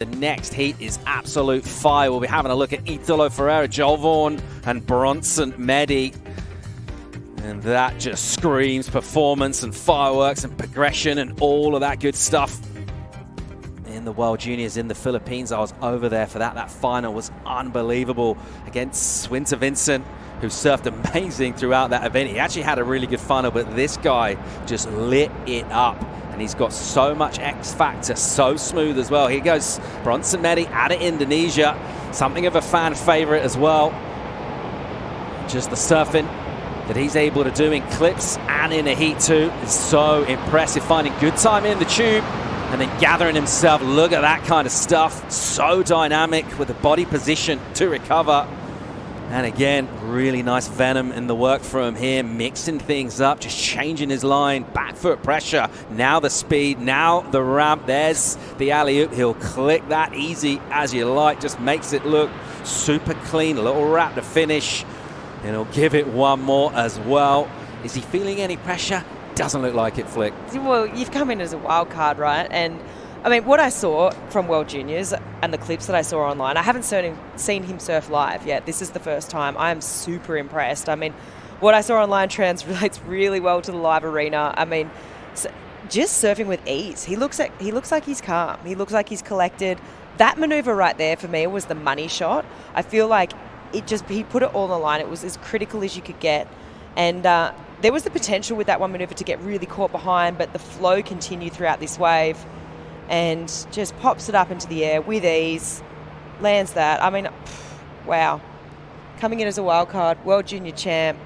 The next heat is absolute fire. We'll be having a look at Italo Ferreira, Vaughan, and Bronson Meydi. And that just screams performance and fireworks and progression and all of that good stuff. In the World Juniors in the Philippines, I was over there for that. That final was unbelievable against Winter Vincent, who surfed amazing throughout that event. He actually had a really good final, but this guy just lit it up. And he's got so much X factor, so smooth as well. Here goes Bronson Meydi out of Indonesia. Something of a fan favorite as well. Just the surfing that he's able to do in clips and in a heat too is so impressive. Finding good time in the tube and then gathering himself. Look at that kind of stuff. So dynamic with the body position to recover. And again, really nice venom in the work from him, mixing things up, just changing his line, back foot pressure, now the speed, now the ramp. There's the alley-oop. He'll click that easy as you like, just makes it look super clean. A little wrap to finish, and he'll give it one more as well. Is he feeling any pressure? Doesn't look like it, Flick. Well, you've come in as a wild card, right? And I mean, what I saw from World Juniors and the clips that I saw online, I haven't seen him surf live yet. This is the first time. I am super impressed. I mean, what I saw online translates really well to the live arena. I mean, just surfing with ease. He looks like he's calm. He looks like he's collected. That maneuver right there for me was the money shot. I feel like he put it all on the line. It was as critical as you could get. And there was the potential with that one maneuver to get really caught behind, but the flow continued throughout this wave. And just pops it up into the air with ease, lands that. I mean, wow. Coming in as a wild card, World Junior Champ.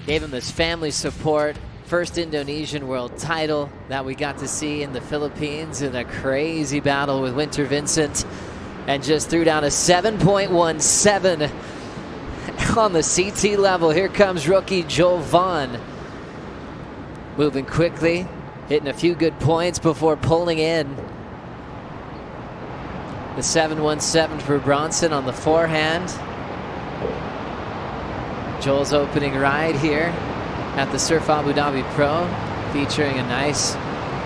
Gave him his family support. First Indonesian world title that we got to see in the Philippines in a crazy battle with Winter Vincent. And just threw down a 7.17 on the CT level. Here comes rookie Vaughan. Moving quickly. Hitting a few good points before pulling in. The 7.17 for Bronson on the forehand. Joel's opening ride here at the Surf Abu Dhabi Pro, featuring a nice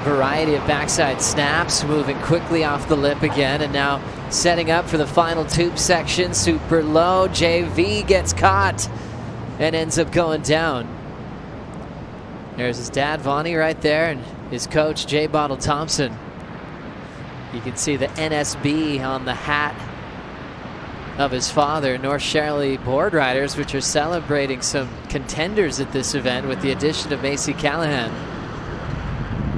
variety of backside snaps, moving quickly off the lip again, and now setting up for the final tube section. Super low, JV gets caught and ends up going down. There's his dad, Vaughan, right there, and his coach, J. Bottle Thompson. You can see the NSB on the hat of his father, North Shirley board riders, which are celebrating some contenders at this event with the addition of Macy Callahan.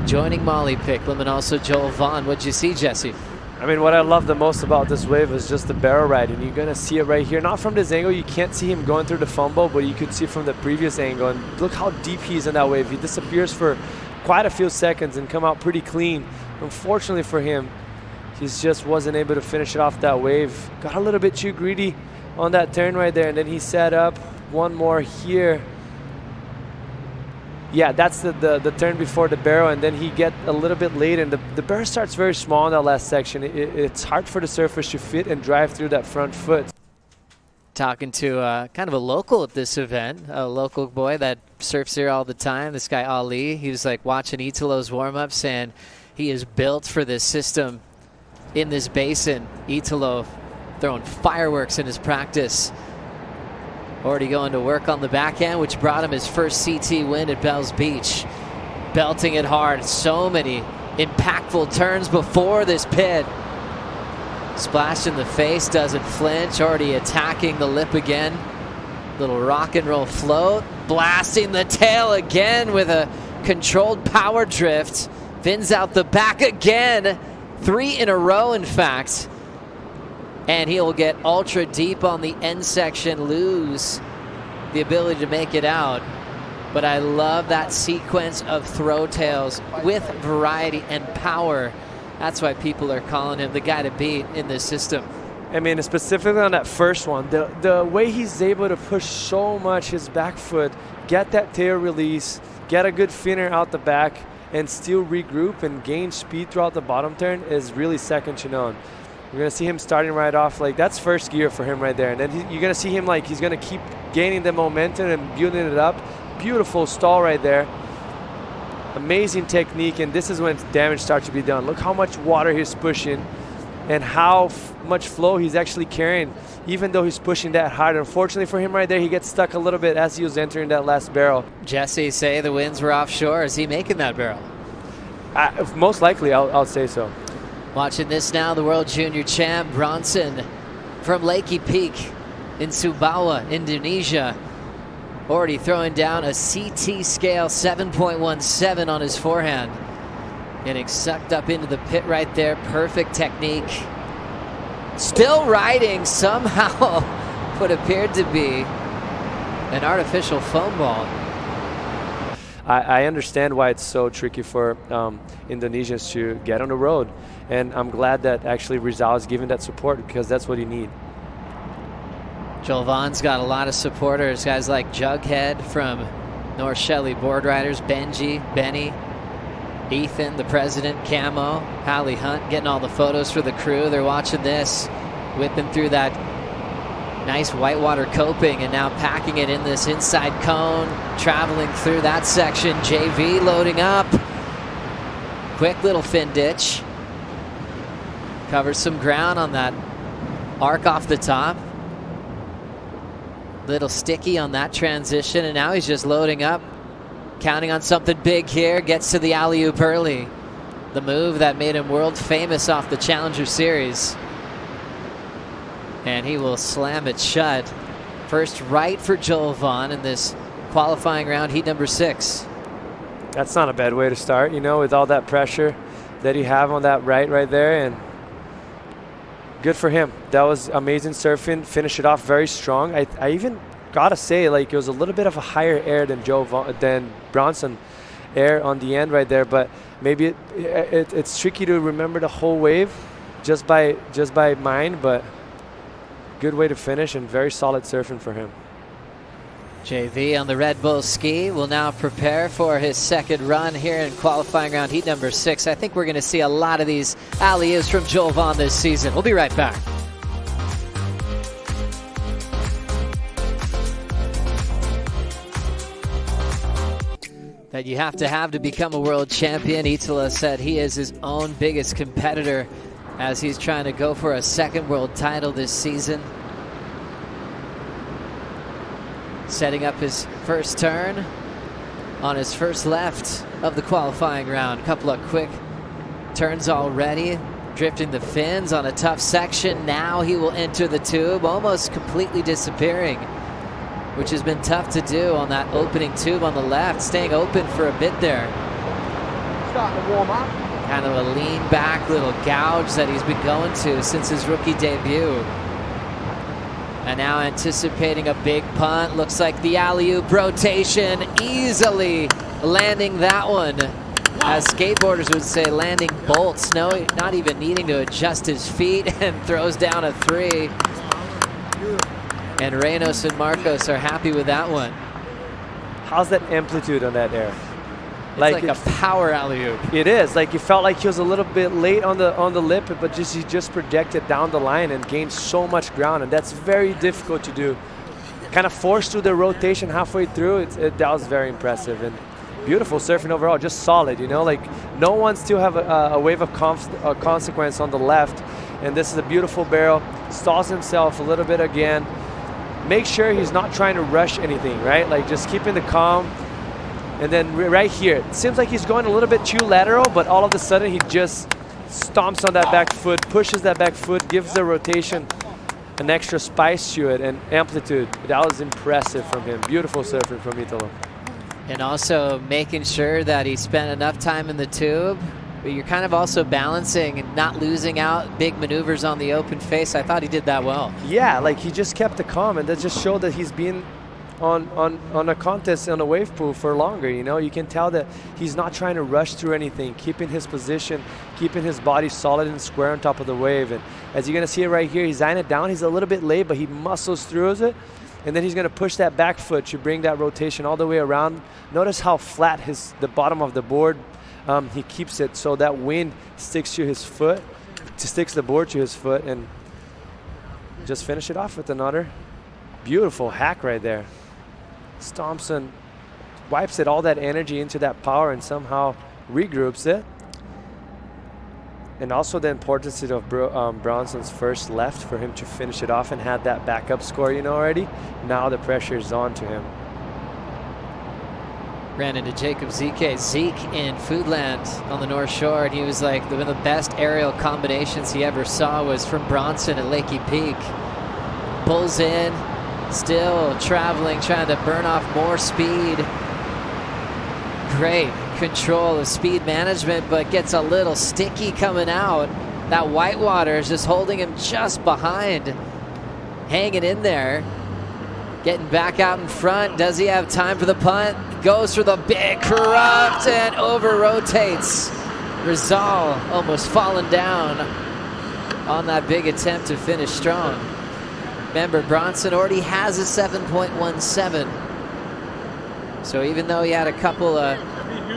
Joining Molly Picklum and also Joel Vaughan. What'd you see, Jesse? I mean, what I love the most about this wave is just the barrel ride, and you're going to see it right here. Not from this angle, you can't see him going through the fumble, but you could see from the previous angle. And look how deep he's in that wave. He disappears for quite a few seconds and come out pretty clean. Unfortunately for him, he just wasn't able to finish it off that wave. Got a little bit too greedy on that turn right there, and then he set up one more here. Yeah, that's the turn before the barrel, and then he get a little bit late, and the barrel starts very small in that last section. It's hard for the surfers to fit and drive through that front foot. Talking to kind of a local at this event, a local boy that surfs here all the time, this guy Ali. He was like watching Italo's warm-up, saying he is built for this system in this basin. Italo throwing fireworks in his practice. Already going to work on the backhand, which brought him his first CT win at Bells Beach. Belting it hard. So many impactful turns before this pit. Splash in the face, doesn't flinch. Already attacking the lip again. Little rock and roll float. Blasting the tail again with a controlled power drift. Fins out the back again. 3 in a row, in fact. And he'll get ultra deep on the end section, lose the ability to make it out. But I love that sequence of throw tails with variety and power. That's why people are calling him the guy to beat in this system. I mean, specifically on that first one, the way he's able to push so much his back foot, get that tail release, get a good finner out the back, and still regroup and gain speed throughout the bottom turn is really second to none. You're going to see him starting right off, like that's first gear for him right there. And then you're going to see him like he's going to keep gaining the momentum and building it up. Beautiful stall right there. Amazing technique, and this is when damage starts to be done. Look how much water he's pushing. and how much flow he's actually carrying, even though he's pushing that hard. Unfortunately for him right there, he gets stuck a little bit as he was entering that last barrel. Jesse say the winds were offshore. Is he making that barrel? Most likely, I'll say so. Watching this now, the World Junior Champ, Bronson from Lakey Peak in Sumbawa, Indonesia. Already throwing down a CT scale 7.17 on his forehand. Getting sucked up into the pit right there. Perfect technique. Still riding somehow what appeared to be an artificial foam ball. I understand why it's so tricky for Indonesians to get on the road. And I'm glad that actually Rizal is giving that support, because that's what you need. Joel Vaughan's got a lot of supporters. Guys like Jughead from North Shelley Board Riders, Benji, Benny, Ethan, the president, Camo, Hallie Hunt, getting all the photos for the crew. They're watching this, whipping through that nice whitewater coping and now packing it in this inside cone, traveling through that section. JV loading up. Quick little fin ditch. Covers some ground on that arc off the top. Little sticky on that transition, and now he's just loading up, counting on something big here. Gets to the alley-oop early. The move that made him world famous off the Challenger Series. And he will slam it shut. First right for Joel Vaughan in this qualifying round, heat number 6. That's not a bad way to start, you know, with all that pressure that he have on that right there. And good for him. That was amazing surfing. Finish it off very strong. I even gotta say, like, it was a little bit of a higher air than than Bronson air on the end right there. But maybe it's tricky to remember the whole wave just by mind. But good way to finish and very solid surfing for him. JV on the Red Bull ski will now prepare for his second run here in qualifying round heat number 6. I think we're going to see a lot of these alley-oops from Joel Vaughan this season. We'll be right back. That you have to become a world champion. Italo said he is his own biggest competitor as he's trying to go for a second world title this season. Setting up his first turn on his first left of the qualifying round. A couple of quick turns already. Drifting the fins on a tough section. Now he will enter the tube, almost completely disappearing, which has been tough to do on that opening tube on the left. Staying open for a bit there. Starting to warm up. Kind of a lean back little gouge that he's been going to since his rookie debut. And now anticipating a big punt. Looks like the alley-oop rotation, easily landing that one. As skateboarders would say, landing bolts. No, not even needing to adjust his feet, and throws down a 3. And Reynos and Marcos are happy with that one. How's that amplitude on that air? It's like a power alley-oop. It is. Like, you felt like he was a little bit late on the lip, but he just projected down the line and gained so much ground, and that's very difficult to do. Kind of forced through the rotation halfway through. That was very impressive and beautiful surfing overall. Just solid, you know. Like, no one still have a wave of consequence on the left, and this is a beautiful barrel. Stalls himself a little bit again. Make sure he's not trying to rush anything, right? Like, just keeping the calm. And then right here, it seems like he's going a little bit too lateral, but all of a sudden he just stomps on that back foot, pushes that back foot, gives the rotation an extra spice to it and amplitude. That was impressive from him. Beautiful surfing from Italo. And also making sure that he spent enough time in the tube, but you're kind of also balancing and not losing out big maneuvers on the open face. I thought he did that well. Yeah, like, he just kept the calm, and that just showed that he's been on a contest on a wave pool for longer. You know, you can tell that he's not trying to rush through anything, keeping his position, keeping his body solid and square on top of the wave. And as you're going to see it right here, he's eyeing it down. He's a little bit late, but he muscles through it, and then he's going to push that back foot to bring that rotation all the way around. Notice how flat the bottom of the board, he keeps it so that wind sticks to his foot, sticks the board to his foot, and just finish it off with another beautiful hack right there. Thompson wipes it, all that energy into that power, and somehow regroups it. And also the importance of Bronson's first left for him to finish it off and had that backup score, you know, already. Now the pressure is on to him. Ran into Jacob Zeke in Foodland on the North Shore, and he was like, one of the best aerial combinations he ever saw was from Bronson at Lakey Peak. Pulls in, still traveling, trying to burn off more speed. Great control of speed management, but gets a little sticky coming out. That whitewater is just holding him just behind, hanging in there. Getting back out in front. Does he have time for the punt? Goes for the big corrupt and over rotates. Rizal almost falling down on that big attempt to finish strong. Remember, Bronson already has a 7.17. So even though he had a couple of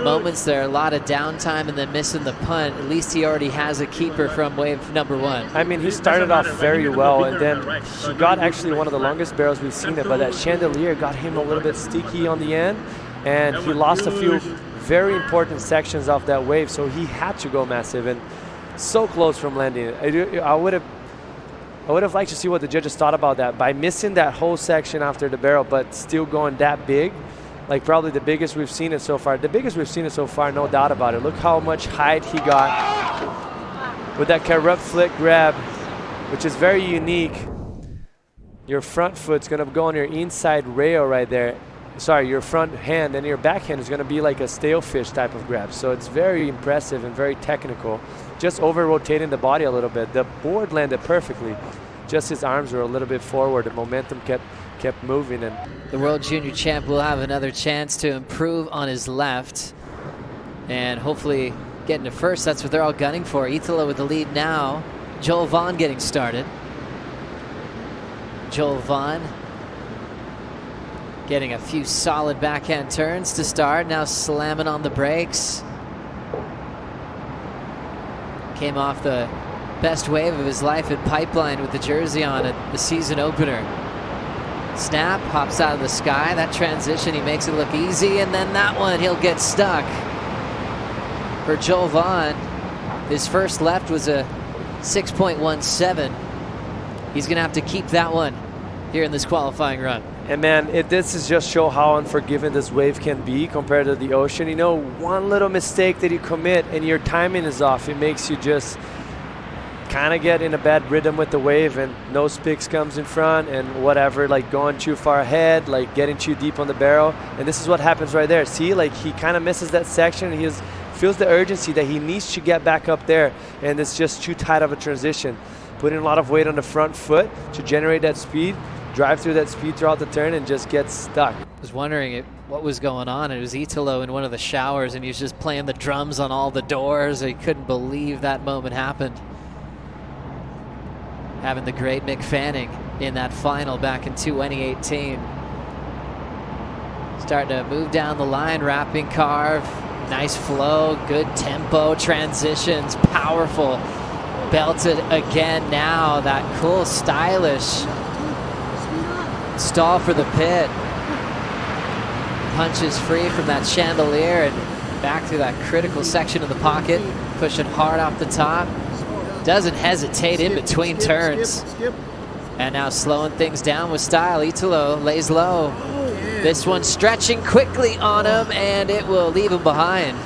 moments there, a lot of downtime and then missing the punt, at least he already has a keeper from wave number 1. I mean, he started off very well, and then he got actually one of the longest barrels we've seen it, but that chandelier got him a little bit sticky on the end, and he lost a few very important sections off that wave, so he had to go massive, and so close from landing. I would have liked to see what the judges thought about that. By missing that whole section after the barrel, but still going that big, like probably the biggest we've seen it so far. The biggest we've seen it so far, no doubt about it. Look how much height he got with that corrupt flick grab, which is very unique. Your front foot's gonna go on your inside rail right there. Sorry, your front hand, and your back hand is gonna be like a stale fish type of grab. So it's very impressive and very technical. Just over rotating the body a little bit. The board landed perfectly. Just his arms were a little bit forward. The momentum kept moving, and the world junior champ will have another chance to improve on his left and hopefully get into first. That's what they're all gunning for. Italo with the lead now. Joel Vaughan getting started. Joel Vaughan getting a few solid backhand turns to start. Now slamming on the brakes. Came off the best wave of his life at Pipeline with the jersey on at the season opener. Snap, hops out of the sky. That transition, he makes it look easy, and then that one, he'll get stuck. For Joel Vaughan, his first left was a 6.17. He's gonna have to keep that one here in this qualifying run. And man, this is just show how unforgiving this wave can be compared to the ocean. You know, one little mistake that you commit and your timing is off, it makes you just kind of get in a bad rhythm with the wave, and no spicks comes in front and whatever, like going too far ahead, like getting too deep on the barrel. And this is what happens right there. See, like he kind of misses that section, and he feels the urgency that he needs to get back up there, and it's just too tight of a transition. Putting a lot of weight on the front foot to generate that speed, drive through that speed throughout the turn, and just get stuck. I was wondering what was going on. It was Italo in one of the showers, and he was just playing the drums on all the doors. He couldn't believe that moment happened. Having the great Mick Fanning in that final back in 2018. Starting to move down the line, wrapping carve. Nice flow, good tempo, transitions, powerful. Belted again now. That cool, stylish stall for the pit. Punches free from that chandelier and back through that critical section of the pocket. Pushing hard off the top. Doesn't hesitate in between turns. And now slowing things down with style. Italo lays low. This one stretching quickly on him, and it will leave him behind.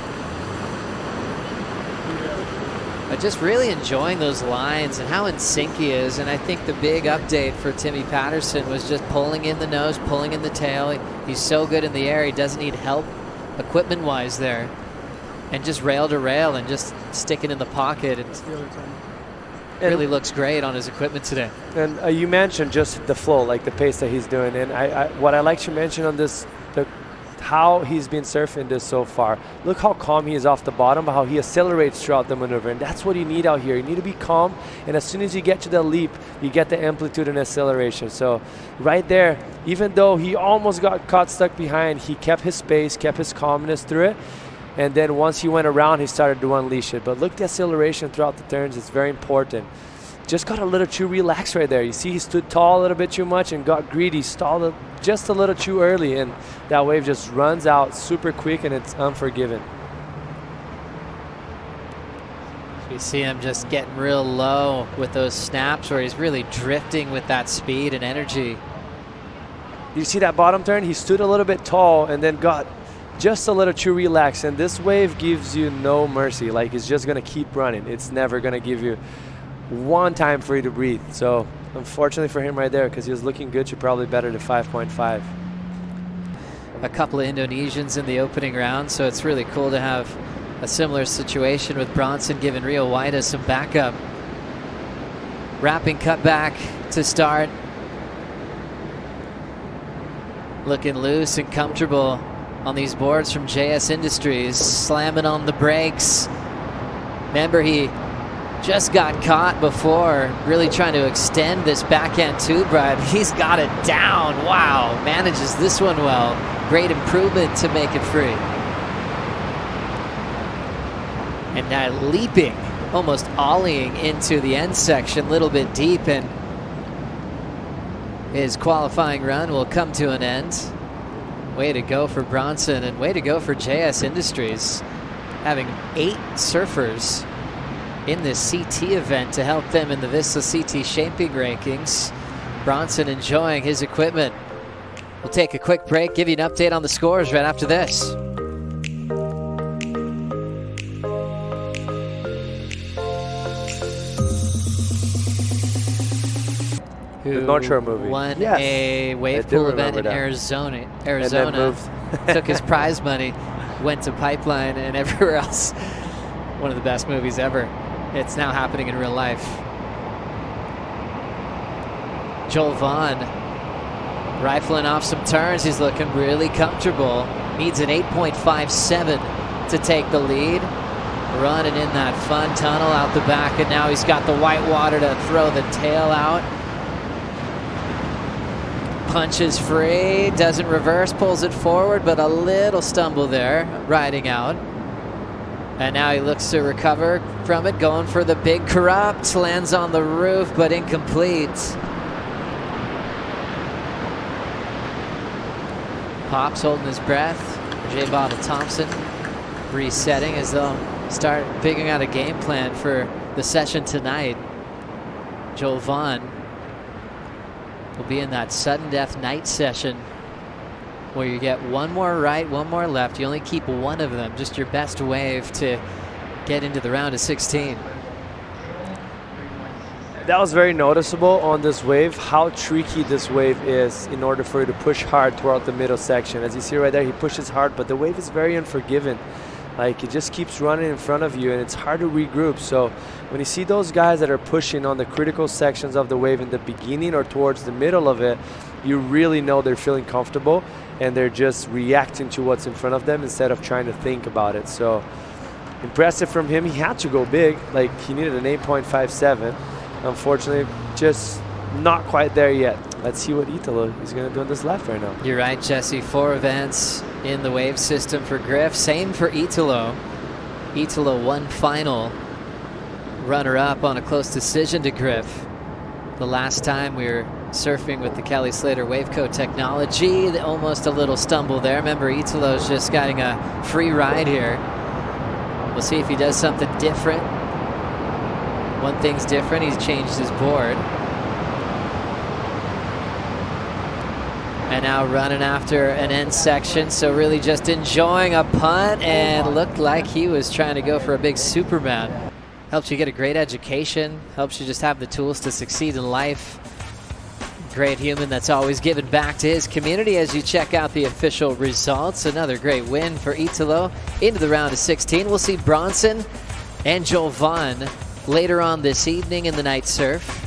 But just really enjoying those lines and how in sync he is. And I think the big update for Timmy Patterson was just pulling in the nose, pulling in the tail. He's so good in the air. He doesn't need help equipment-wise there. And just rail to rail and just sticking in the pocket. It really looks great on his equipment today. And you mentioned just the flow, like the pace that he's doing. And what I like to mention on this, how he's been surfing this so far. Look how calm he is off the bottom, but how he accelerates throughout the maneuver. And that's what you need out here. You need to be calm. And as soon as you get to the leap, you get the amplitude and acceleration. So right there, even though he almost got caught stuck behind, he kept his space, kept his calmness through it. And then once he went around, he started to unleash it. But look, the acceleration throughout the turns is very important. Just got a little too relaxed right there. You see he stood tall a little bit too much and got greedy, stalled just a little too early, and that wave just runs out super quick, and it's unforgiving. You see him just getting real low with those snaps where he's really drifting with that speed and energy. You see that bottom turn? He stood a little bit tall and then got just a little too relaxed. And this wave gives you no mercy. Like, it's just going to keep running. It's never going to give you one time for you to breathe. So unfortunately for him right there, because he was looking good, you're probably better to 5.5. A couple of Indonesians in the opening round, so it's really cool to have a similar situation with Bronson giving Rio Waida some backup. Wrapping cut back to start. Looking loose and comfortable on these boards from JS Industries. Slamming on the brakes. Remember, he just got caught before, really trying to extend this backhand tube ride. He's got it down. Wow, manages this one well. Great improvement to make it free. And now leaping, almost ollieing into the end section, a little bit deep, and his qualifying run will come to an end. Way to go for Bronson, and way to go for JS Industries, having 8 surfers in this CT event to help them in the Vissla CT shaping rankings. Bronson enjoying his equipment. We'll take a quick break, give you an update on the scores right after this. The North Shore movie. Won Yes. a wave I do pool event in remember that. Arizona. And then moved. Took his prize money, went to Pipeline and everywhere else. One of the best movies ever. It's now happening in real life. Joel Vaughan rifling off some turns. He's looking really comfortable. Needs an 8.57 to take the lead. Running in that fun tunnel out the back, and now he's got the white water to throw the tail out. Punches free, doesn't reverse, pulls it forward, but a little stumble there, riding out. And now he looks to recover from it, going for the big corrupt, lands on the roof, but incomplete. Pops holding his breath. J. Bottle Thompson resetting as they'll start figuring out a game plan for the session tonight. Joel Vaughan will be in that sudden death night session where you get one more right, one more left. You only keep one of them, just your best wave to get into the round of 16. That was very noticeable on this wave, how tricky this wave is in order for you to push hard throughout the middle section. As you see right there, he pushes hard, but the wave is very unforgiving. Like, it just keeps running in front of you, and it's hard to regroup. So when you see those guys that are pushing on the critical sections of the wave in the beginning or towards the middle of it, you really know they're feeling comfortable and they're just reacting to what's in front of them instead of trying to think about it. So impressive from him. He had to go big. Like, he needed an 8.57. Unfortunately, just not quite there yet. Let's see what Italo is going to do on this left right now. You're right, Jesse. 4 events in the wave system for Griff. Same for Italo. Italo one final runner-up on a close decision to Griff. The last time we were surfing with the Kelly Slater Waveco technology, almost a little stumble there. Remember, Italo's just getting a free ride here. We'll see if he does something different. One thing's different, he's changed his board. And now running after an end section, so really just enjoying a punt, and looked like he was trying to go for a big Superman. Helps you get a great education, helps you just have the tools to succeed in life. Great human that's always giving back to his community as you check out the official results. Another great win for Italo into the round of 16. We'll see Bronson and Joel Vaughan later on this evening in the night surf.